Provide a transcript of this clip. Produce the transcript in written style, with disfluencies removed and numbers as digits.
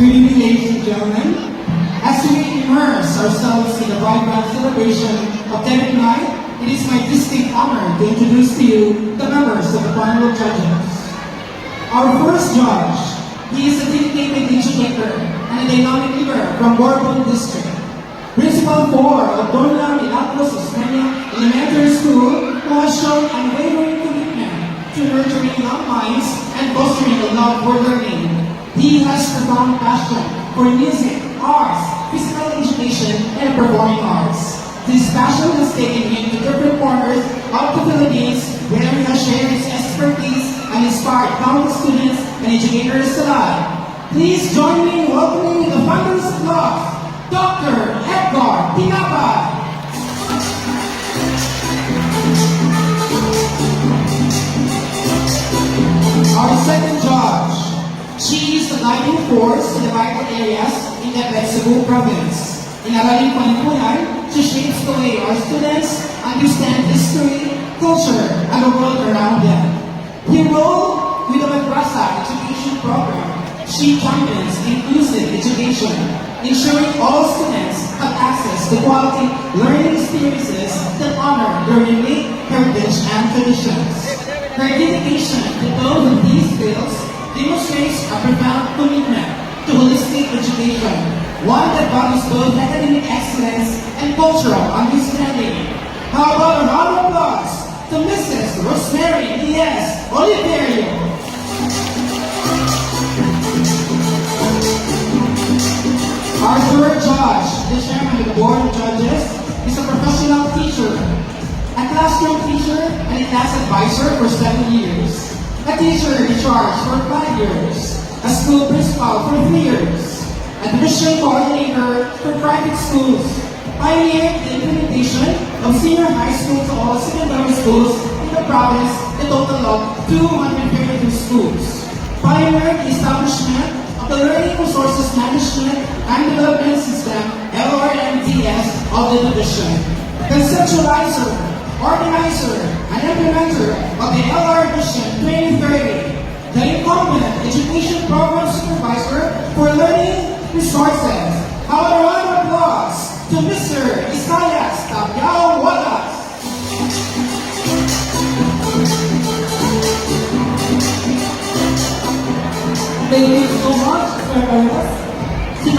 Good evening, ladies and gentlemen. As we immerse ourselves in the vibrant celebration of Debut Night, it is my distinct honor to introduce to you the members of the panel of judges. Our first judge, he is a dedicated educator and a dynamic leader from Bourbon District. Principal 4 of Donna Milagros Osmeña Elementary School, who has shown unwavering commitment to nurturing young minds and fostering a love for learning. He has profound passion for music, arts, physical education, and performing arts. This passion has taken him to different corners of the Philippines, where he has shared his expertise and inspired countless students and educators alike. Please join me in welcoming with a thunderous applause, Dr. Edgar Tinapay. Our second judge, she is the guiding force in the vital areas in the Cebu province. In Araling Panlipunan, she shapes the way our students understand history, culture, and the world around them. Enrolled with the Madrasa education program, she champions inclusive education, ensuring all students have access to quality learning experiences that honor their unique heritage and traditions. Her dedication to both of these fields demonstrates a profound commitment to holistic education, one that values both academic excellence and cultural understanding. How about a round of applause to Mrs. Rosemary Diaz Oliverio. Our third judge, the chairman of the board of judges, is a professional teacher, a classroom teacher, and a class advisor for 7 years. A teacher in charge for 5 years, a school principal for 3 years, admission coordinator for private schools, pioneered the implementation of senior high school to all secondary schools in the province, a total of 252 schools, pioneered the establishment of the Learning Resources Management and Development System, LRMDS, of the division, conceptualizer, organizer, and implementer of the LR Vision 2030, the incumbent education program supervisor for learning resources. How about a round of applause to Mr. Isaias Tapiao